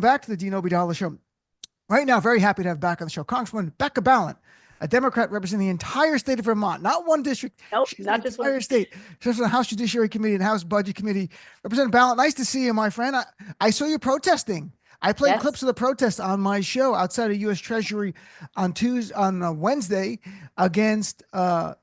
back to the Dean Obeidallah Show. Right now, very happy to have back on the show Congresswoman Becca Balint, a Democrat representing the entire state of Vermont, not one district. Nope, She's not the just entire one. state. She's on the House Judiciary Committee and House Budget Committee. Representative Balint, nice to see you, my friend. I saw you protesting. I played Yes. clips of the protest on my show outside of U.S. Treasury on Wednesday against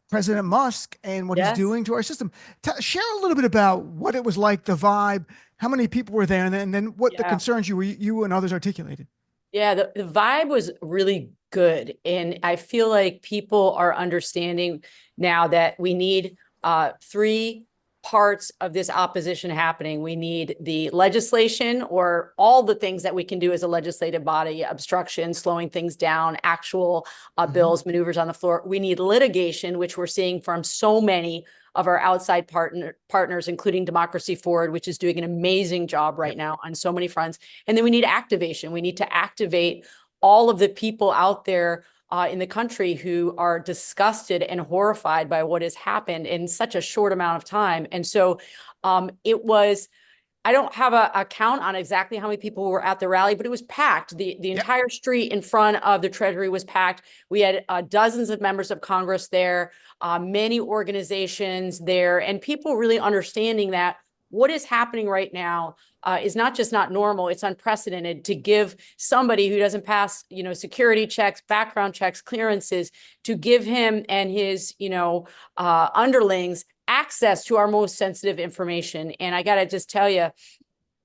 President Musk and what he's Yes. doing to our system. Share a little bit about what it was like, the vibe, how many people were there, and then what the Yeah. concerns you and others articulated. Yeah, the vibe was really good. And I feel like people are understanding now that we need three parts of this opposition happening. We need the legislation, or all the things that we can do as a legislative body: obstruction, slowing things down, actual bills, maneuvers on the floor. We need litigation, which we're seeing from so many of our outside partners, including Democracy Forward, which is doing an amazing job right now on so many fronts. And then we need activation. We need to activate all of the people out there in the country who are disgusted and horrified by what has happened in such a short amount of time. And so it was, I don't have a count on exactly how many people were at the rally, but it was packed. The entire street in front of the Treasury was packed. We had dozens of members of Congress there, many organizations there, and people really understanding that what is happening right now is not just not normal, it's unprecedented to give somebody who doesn't pass, security checks, background checks, clearances, to give him and his, underlings access to our most sensitive information. And I got to just tell you,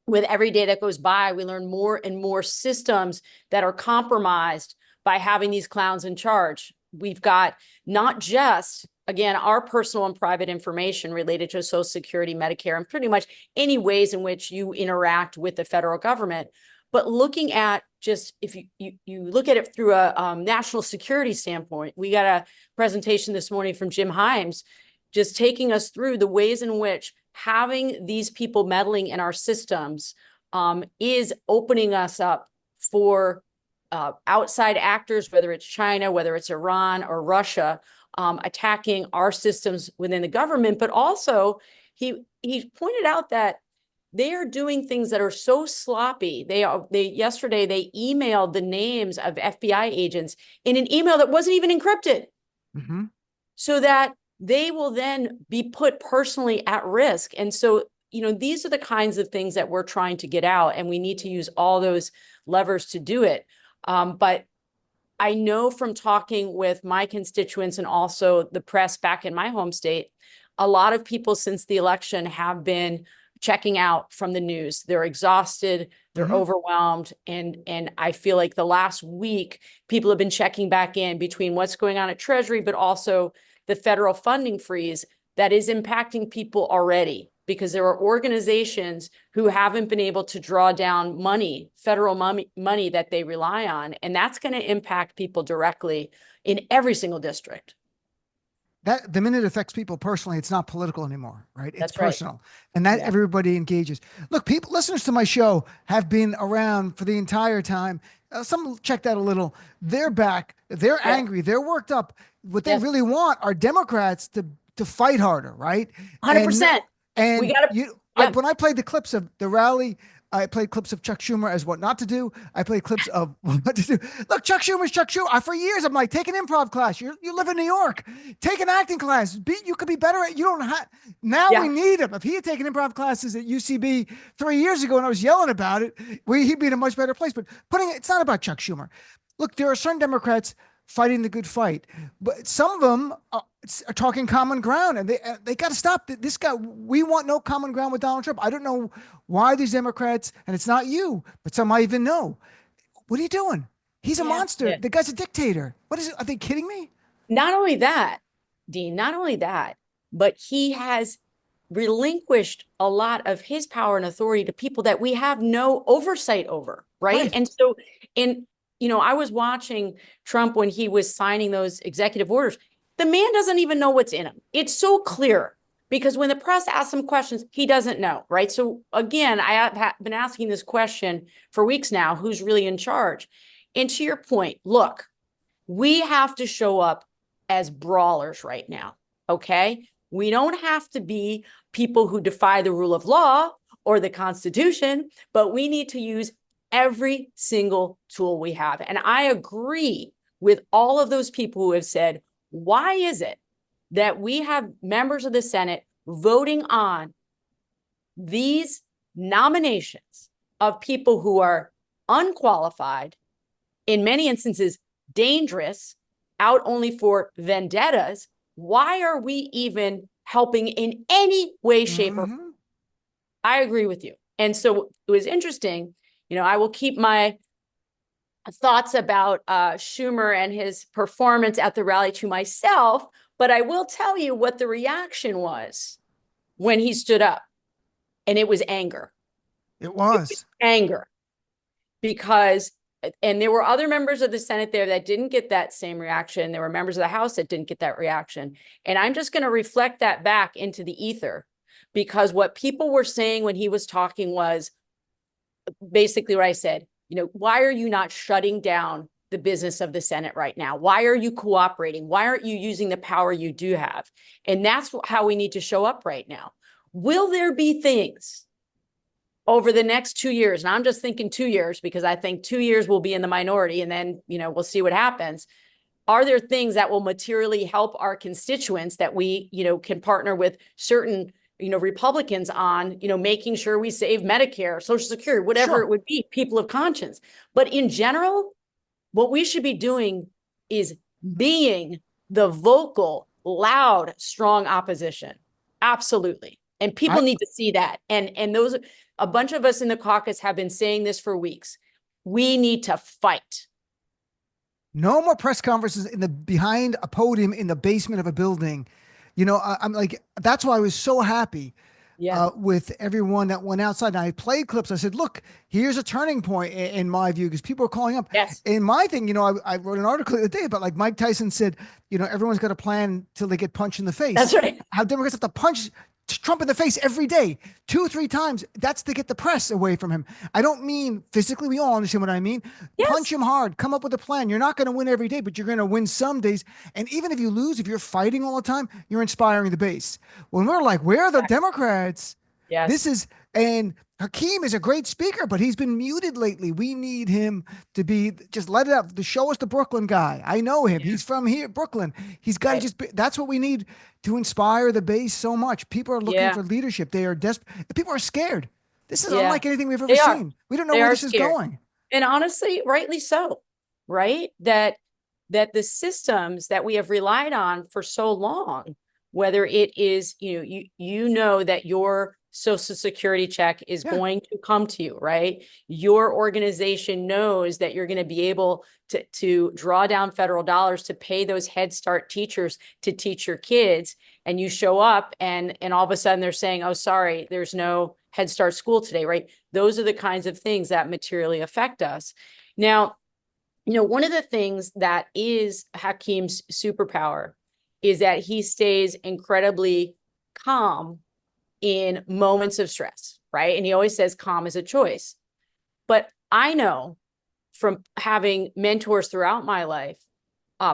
with every day that goes by, we learn more and more systems that are compromised by having these clowns in charge. We've got not just, again, our personal and private information related to Social Security, Medicare, and pretty much any ways in which you interact with the federal government, but looking at just, if you look at it through a national security standpoint. We got a presentation this morning from Jim Himes, just taking us through the ways in which having these people meddling in our systems is opening us up for outside actors, whether it's China, whether it's Iran or Russia, attacking our systems within the government. But also, he pointed out that they are doing things that are so sloppy. Yesterday they emailed the names of FBI agents in an email that wasn't even encrypted, so that they will then be put personally at risk. And so, these are the kinds of things that we're trying to get out, and we need to use all those levers to do it. But I know from talking with my constituents and also the press back in my home state, a lot of people since the election have been checking out from the news. They're exhausted, they're overwhelmed. And I feel like the last week, people have been checking back in between what's going on at Treasury, but also the federal funding freeze that is impacting people already, because there are organizations who haven't been able to draw down money, federal money that they rely on. And that's going to impact people directly in every single district. That the minute it affects people personally, it's not political anymore, right? It's That's personal. right. And that everybody engages. Look, listeners to my show have been around for the entire time. Some checked out a little. They're back. They're angry. They're worked up. What they really want are Democrats to fight harder, right? 100%. And we gotta, when I played the clips of the rally, I played clips of Chuck Schumer as what not to do. I played clips of what to do. Look, Chuck Schumer's Chuck Schumer. For years, I'm like, take an improv class. You live in New York. Take an acting class. You could be better at. You don't have. Now we need him. If he had taken improv classes at UCB 3 years ago, and I was yelling about it, he'd be in a much better place. But it's not about Chuck Schumer. Look, there are certain Democrats fighting the good fight, but some of them are talking common ground, and they got to stop this guy. We want no common ground with Donald Trump. I don't know why these Democrats, and it's not you, but some might even know. What are you doing? He's a monster. Yeah. The guy's a dictator. What is it? Are they kidding me? Not only that, Dean, but he has relinquished a lot of his power and authority to people that we have no oversight over, right? And so I was watching Trump when he was signing those executive orders. The man doesn't even know what's in them. It's so clear, because when the press asks him questions, he doesn't know, right? So again, I have been asking this question for weeks now: who's really in charge? And to your point, look, we have to show up as brawlers right now, okay? We don't have to be people who defy the rule of law or the Constitution, but we need to use every single tool we have. And I agree with all of those people who have said, why is it that we have members of the Senate voting on these nominations of people who are unqualified, in many instances dangerous, out only for vendettas? Why are we even helping in any way, shape, or form? I agree with you. And so it was interesting. I will keep my thoughts about Schumer and his performance at the rally to myself, but I will tell you what the reaction was when he stood up. And it was anger. It was anger. Because, and there were other members of the Senate there that didn't get that same reaction. There were members of the House that didn't get that reaction. And I'm just going to reflect that back into the ether, because what people were saying when he was talking was basically what I said. Why are you not shutting down the business of the Senate right now? Why are you cooperating? Why aren't you using the power you do have? And that's how we need to show up right now. Will there be things over the next 2 years? And I'm just thinking 2 years, because I think 2 years will be in the minority, and then, we'll see what happens. Are there things that will materially help our constituents that we, can partner with certain, Republicans on, making sure we save Medicare, Social Security, whatever it would be, people of conscience. But in general, what we should be doing is being the vocal, loud, strong opposition. Absolutely. And people need to see that. And those, a bunch of us in the caucus have been saying this for weeks. We need to fight. No more press conferences behind a podium in the basement of a building. I'm like, that's why I was so happy with everyone that went outside. And I played clips. I said, look, here's a turning point in my view, because people are calling up. Yes. In my thing, I wrote an article the other day about, like, Mike Tyson said, everyone's got a plan till they get punched in the face. That's right. How Democrats have to punch Trump in the face every day, 2 or 3 times. That's to get the press away from him. I don't mean physically. We all understand what I mean. Yes. Punch him hard. Come up with a plan. You're not going to win every day, but you're going to win some days. And even if you lose, if you're fighting all the time, you're inspiring the base. When we're like, where are the Democrats? Yes. This is, and Hakeem is a great speaker, but he's been muted lately. We need him to be, just let it out. To show us the Brooklyn guy. I know him. Yeah. He's from here, Brooklyn. He's got to just be, that's what we need to inspire the base so much. People are looking for leadership. They are desperate. People are scared. This is unlike anything we've ever seen. We don't know where this is going. And honestly, rightly so, right? That the systems that we have relied on for so long, whether it is, you know that your Social Security check is going to come to you, right? Your organization knows that you're going to be able to draw down federal dollars to pay those Head Start teachers to teach your kids. And you show up and all of a sudden they're saying, oh, sorry, there's no Head Start school today, right? Those are the kinds of things that materially affect us. Now, one of the things that is Hakeem's superpower is that he stays incredibly calm in moments of stress, right? And he always says calm is a choice. But I know from having mentors throughout my life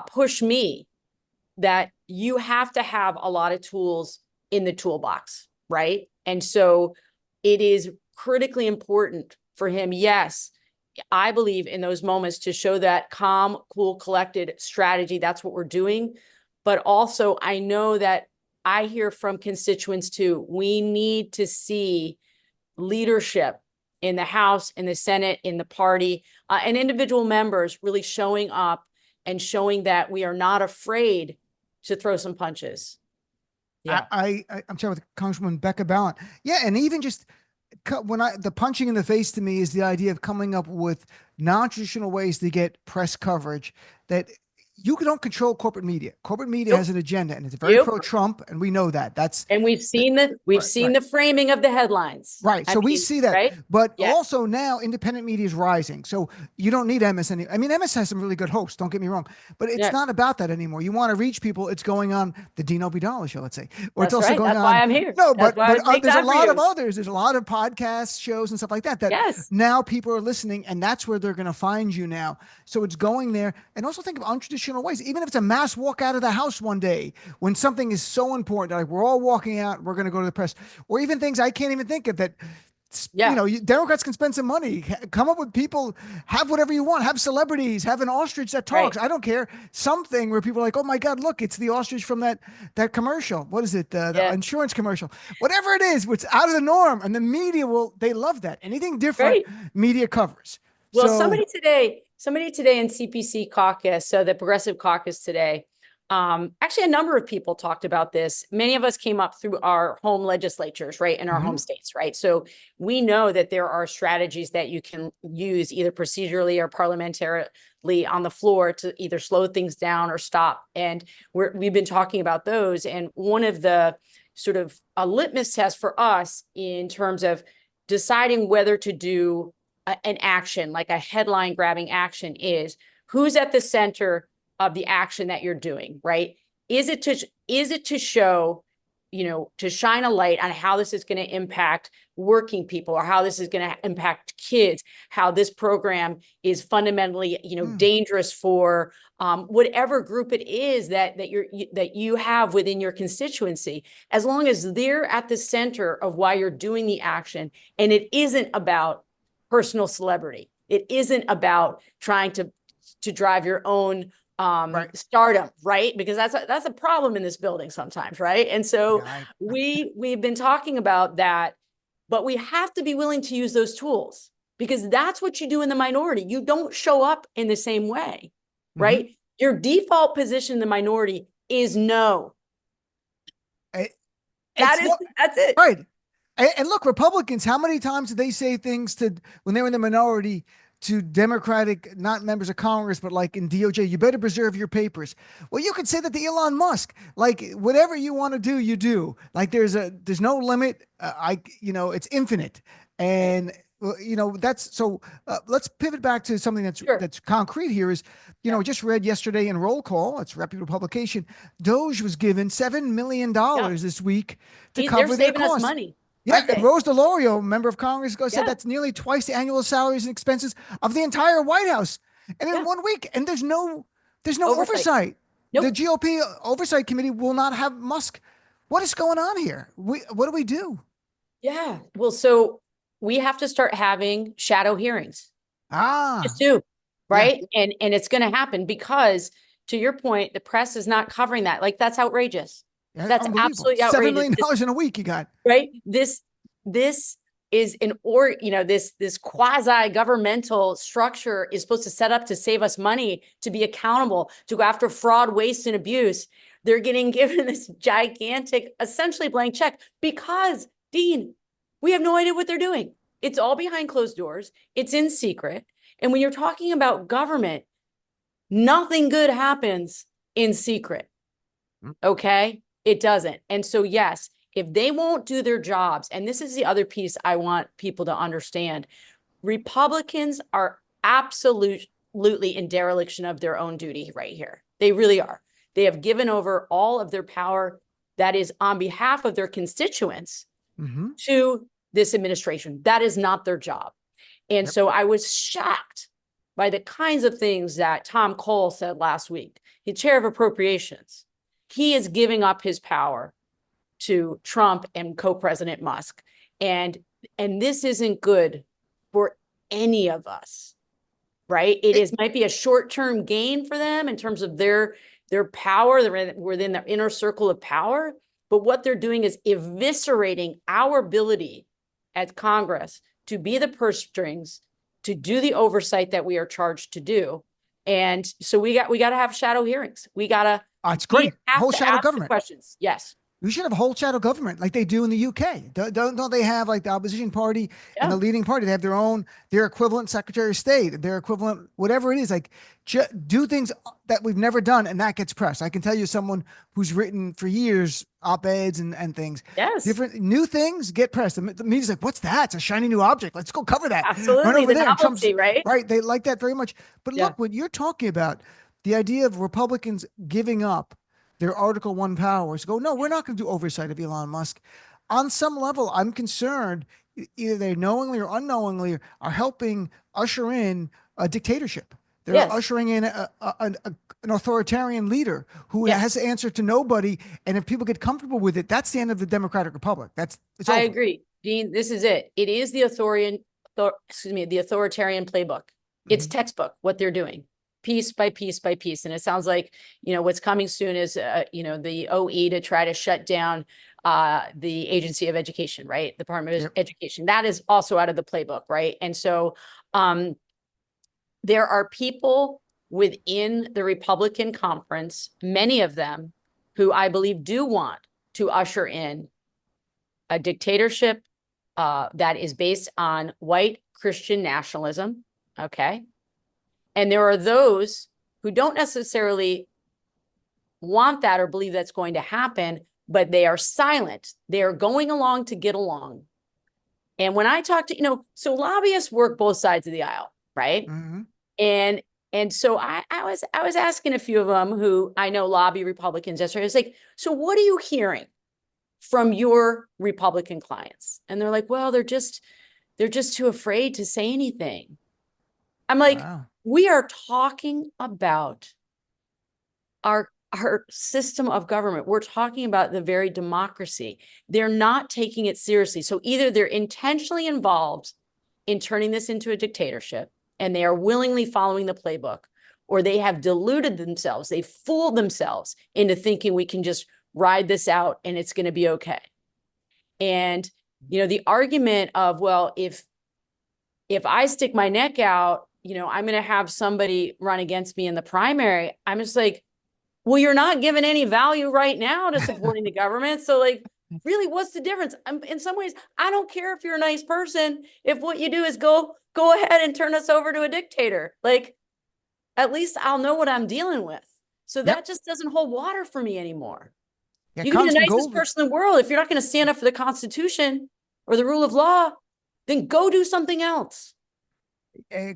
push me that you have to have a lot of tools in the toolbox, right? And so it is critically important for him, yes, I believe in those moments to show that calm, cool, collected strategy. That's what we're doing. But also I know that I hear from constituents too, we need to see leadership in the House, in the Senate, in the party, and individual members really showing up and showing that we are not afraid to throw some punches. Yeah, I'm chatting with Congresswoman Becca Balint. Yeah, and even just the punching in the face to me is the idea of coming up with non-traditional ways to get press coverage that you don't control corporate media. Corporate media has an agenda, and it's very pro-Trump, and we know that. And we've seen the framing of the headlines. Right. So we see that. Right? But also now independent media is rising. So you don't need MS anymore. I mean, MS has some really good hosts, don't get me wrong. But it's not about that anymore. You want to reach people, it's going on the Dean Obeidallah show, let's say. Or it's also going on. That's why I'm here. No, but there's a lot of others. There's a lot of podcast shows and stuff like that now people are listening, and that's where they're going to find you now. So it's going there. And also think of untraditional ways. Even if it's a mass walk out of the house one day when something is so important, like we're all walking out, we're going to go to the press, or even things I can't even think of that Yeah. Democrats can spend some money, come up with people, have whatever you want, have celebrities, have an ostrich that Right. talks. I don't care. Something where people are like, oh my God, look, it's the ostrich from that commercial. What is it? The Yeah. insurance commercial, whatever it is, what's out of the norm. And the media they love that. Anything different, Right. media covers. Well, So somebody today in CPC caucus, so the Progressive Caucus today, actually a number of people talked about this. Many of us came up through our home legislatures, right, in our home states, right? So we know that there are strategies that you can use either procedurally or parliamentarily on the floor to either slow things down or stop. And we've been talking about those. And one of the sort of a litmus test for us in terms of deciding whether to do an action, like a headline grabbing action, is who's at the center of the action that you're doing, right? Is it to show, to shine a light on how this is going to impact working people, or how this is going to impact kids, how this program is fundamentally, dangerous for whatever group it is that you have within your constituency, as long as they're at the center of why you're doing the action, and it isn't about personal celebrity. It isn't about trying to drive your own stardom, right? Because that's a problem in this building sometimes, right? And so we've been talking about that, but we have to be willing to use those tools, because that's what you do in the minority. You don't show up in the same way, right? Your default position in the minority is no. That's it. Right. And look, Republicans, how many times did they say things when they were in the minority to Democratic, not members of Congress, but like in DOJ, you better preserve your papers. Well, you could say that to Elon Musk, like whatever you want to do, you do. Like there's no limit. It's infinite. And that's so. Let's pivot back to something that's concrete here. Is just read yesterday in Roll Call. It's a reputable publication. Doge was given $7 million this week to cover their costs. Us money. Yeah, and Rose DeLauro, member of Congress, said that's nearly twice the annual salaries and expenses of the entire White House, and in 1 week. And there's no oversight. Nope. The GOP oversight committee will not have Musk. What is going on here? What do we do? Yeah, well, so we have to start having shadow hearings. Just do, right? Yeah. And it's going to happen because, to your point, the press is not covering that. Like, that's outrageous. That's absolutely outrageous. $7 million in a week you got. Right. This is this quasi-governmental structure is supposed to set up to save us money, to be accountable, to go after fraud, waste, and abuse. They're getting given this gigantic, essentially blank check because, Dean, we have no idea what they're doing. It's all behind closed doors. It's in secret. And when you're talking about government, nothing good happens in secret. Okay? It doesn't. And so, yes, if they won't do their jobs, and this is the other piece I want people to understand, Republicans are absolutely in dereliction of their own duty right here. They really are. They have given over all of their power that is on behalf of their constituents to this administration. That is not their job. And so I was shocked by the kinds of things that Tom Cole said last week, the chair of appropriations. He is giving up his power to Trump and co-president Musk. And this isn't good for any of us, right? It might be a short-term gain for them in terms of their power. They're within their inner circle of power. But what they're doing is eviscerating our ability as Congress to be the purse strings, to do the oversight that we are charged to do. And so we got to have shadow hearings. We got to. It's great. Whole shadow government. Questions. Yes. We should have a whole shadow government like they do in the UK. Don't they have like the opposition party and the leading party? They have their equivalent Secretary of State, their equivalent, whatever it is, like do things that we've never done. And that gets pressed. I can tell you someone who's written for years, op-eds and things. Yes. Different new things get pressed. The media's like, what's that? It's a shiny new object. Let's go cover that. Absolutely. Run over the there. novelty, right? Right. They like that very much. But look, what you're talking about, the idea of Republicans giving up their Article 1 powers, go, no, we're not going to do oversight of Elon Musk. On some level, I'm concerned either they knowingly or unknowingly are helping usher in a dictatorship. They're ushering in an authoritarian leader who has to answer to nobody. And if people get comfortable with it, that's the end of the Democratic Republic. I agree. Dean, this is it. It is the the authoritarian playbook. It's Mhm. textbook what they're doing, piece by piece by piece. And it sounds like, what's coming soon is, the OE to try to shut down the Agency of Education, right? The Department of Yep. Education. That is also out of the playbook, right? And so um, there are people within the Republican conference, many of them, who I believe do want to usher in a dictatorship that is based on white Christian nationalism. Okay. And there are those who don't necessarily want that or believe that's going to happen, but they are silent. They are going along to get along. And when I talk to, so lobbyists work both sides of the aisle, right? Mhm. And so I was asking a few of them who I know lobby Republicans yesterday. I was like, so what are you hearing from your Republican clients? And they're like, well, they're just too afraid to say anything. I'm like, Wow. we are talking about our system of government. We're talking about the very democracy. They're not taking it seriously. So either they're intentionally involved in turning this into a dictatorship and they are willingly following the playbook, or they have deluded themselves. They fooled themselves into thinking we can just ride this out and it's going to be okay. And, the argument of, well, if I stick my neck out, I'm going to have somebody run against me in the primary. I'm just like, well, you're not giving any value right now to supporting the government. So like, really, what's the difference? In some ways, I don't care if you're a nice person. If what you do is go ahead and turn us over to a dictator, like, at least I'll know what I'm dealing with. So Yep. that just doesn't hold water for me anymore. Yeah, You can be the Congressman nicest Gold. person in the world. If you're not going to stand up for the Constitution or the rule of law, then go do something else.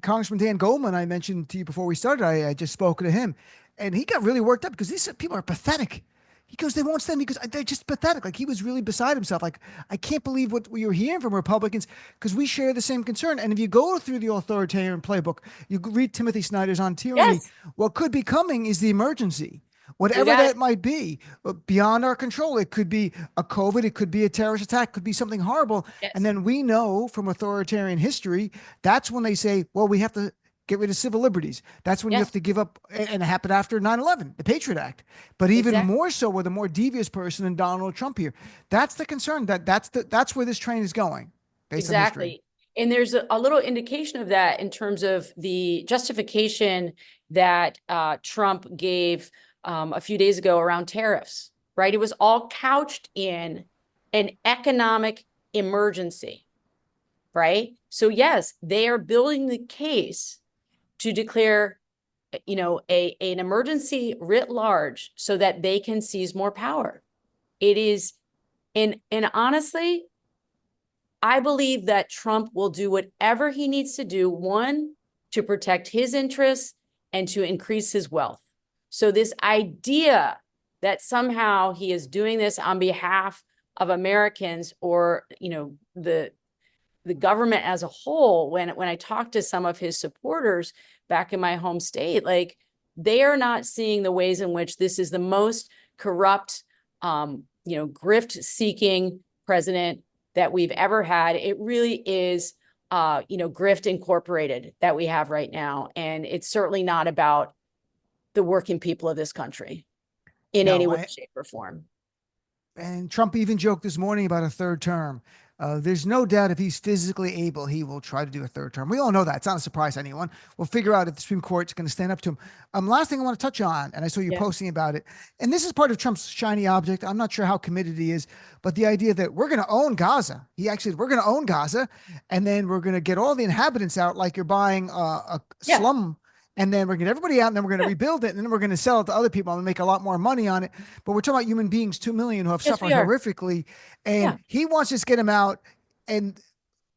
Congressman Dan Goldman, I mentioned to you before we started, I just spoke to him and he got really worked up because these people are pathetic. He goes, they won't stand because they're just pathetic. Like he was really beside himself. Like, I can't believe what you're hearing from Republicans because we share the same concern. And if you go through the authoritarian playbook, you read Timothy Snyder's On Tyranny, Yes, what could be coming is the emergency. you Whatever got that it. might be, beyond our control. It could be a COVID, it could be a terrorist attack, could be something horrible. And Yes, then we know from authoritarian history, that's when they say, well, we have to get rid of civil liberties. That's when you have yes, to give up, and it happened after 9/11, the Patriot Act. But even exactly. more so with a more devious person than Donald Trump here. That's the concern. That's where this train is going, based on history. Exactly. And there's a little indication of that in terms of the justification that Trump gave a few days ago around tariffs, right? It was all couched in an economic emergency, right? So yes, they are building the case to declare, an emergency writ large so that they can seize more power. It is, and honestly, I believe that Trump will do whatever he needs to do, one, to protect his interests and to increase his wealth. So this idea that somehow he is doing this on behalf of Americans or, the government as a whole, when I talk to some of his supporters back in my home state, like, they are not seeing the ways in which this is the most corrupt, grift seeking president that we've ever had. It really is, grift incorporated that we have right now. And it's certainly not about the working people of this country in any No, way, shape, or form. and Trump even joked this morning about a third term. There's no doubt if he's physically able, he will try to do a third term. We all know that. It's not a surprise to anyone. We'll figure out if the Supreme Court's going to stand up to him. Last thing I want to touch on, and I saw you Yeah. posting about it, and this is part of Trump's shiny object. I'm not sure how committed he is, but the idea that we're going to own Gaza. He actually said, we're going to own Gaza, and then we're going to get all the inhabitants out like you're buying a Yeah. slum, and then we're going to get everybody out, and then we're going to Yeah. rebuild it, and then we're going to sell it to other people and make a lot more money on it. But we're talking about human beings, 2 million who have Yes, suffered we are. horrifically, and Yeah. he wants to just get them out. And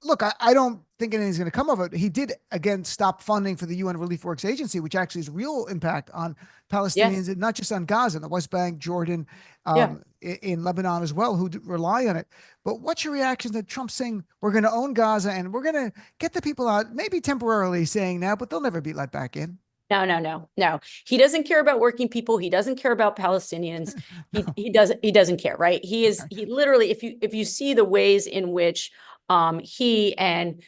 look, I don't think anything's going to come of it. He did again stop funding for the UN Relief Works Agency, which actually has real impact on Palestinians Yes. and not just on Gaza, the West Bank, Jordan, Yeah. in Lebanon as well, who rely on it. But what's your reaction to Trump saying we're going to own Gaza and we're going to get the people out, maybe temporarily saying now, but they'll never be let back in? No. He doesn't care about working people. He doesn't care about Palestinians. He doesn't care, right? He literally, if you see the ways in which he and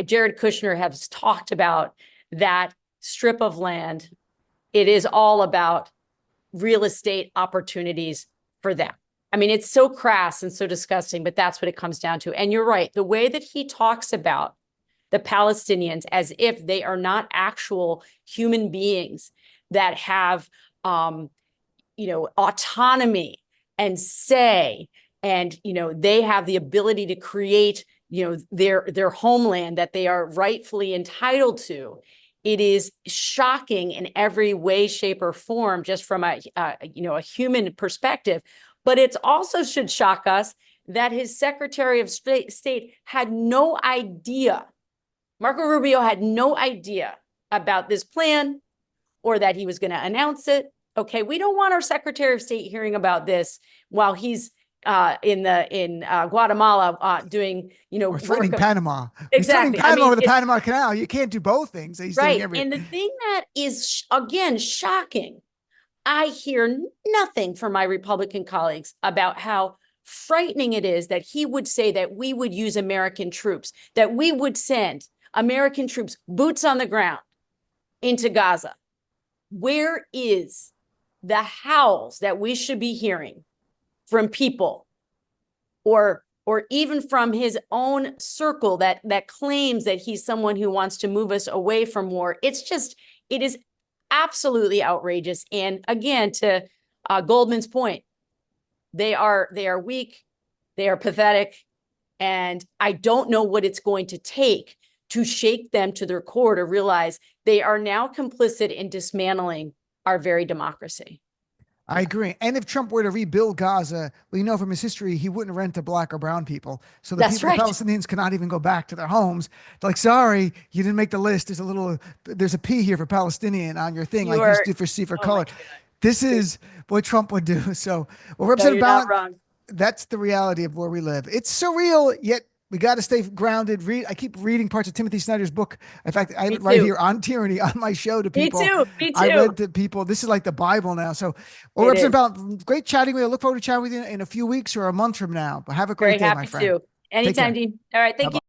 Jared Kushner have talked about that strip of land, it is all about real estate opportunities for them. I mean, it's so crass and so disgusting, but that's what it comes down to. And you're right. The way that he talks about the Palestinians as if they are not actual human beings that have, autonomy and say, and, they have the ability to create, their homeland that they are rightfully entitled to. It is shocking in every way, shape, or form, just from a human perspective. But it also should shock us that his Secretary of State had no idea. Marco Rubio had no idea about this plan or that he was going to announce it. Okay, we don't want our Secretary of State hearing about this while he's in Guatemala doing, Or threatening Panama. Exactly. He's threatening Panama with the Panama Canal. You can't do both things. He's right. doing everything. And the thing that is, again, shocking, I hear nothing from my Republican colleagues about how frightening it is that he would say that we would use American troops, that we would send American troops, boots on the ground, into Gaza. Where is the howls that we should be hearing from people, or even from his own circle that claims that he's someone who wants to move us away from war? It is absolutely outrageous. And again, to Goldman's point, they are weak, they are pathetic, and I don't know what it's going to take to shake them to their core to realize they are now complicit in dismantling our very democracy. I agree. And if Trump were to rebuild Gaza, well, from his history, he wouldn't rent to black or brown people. So the Palestinians cannot even go back to their homes. They're like, sorry, you didn't make the list. There's a P here for Palestinian on your thing, like you used to do for C for color. This is what Trump would do. So, well, Representative Balint, that's the reality of where we live. It's surreal, yet we got to stay grounded. I keep reading parts of Timothy Snyder's book. In fact, I have it right here on tyranny on my show to people. Me too. I read to people. This is like the Bible now. So, well, Representative Balint, great chatting with you. I look forward to chatting with you in a few weeks or a month from now. But have a great day, my friend. Happy to. Anytime, Dean. All right. Thank you.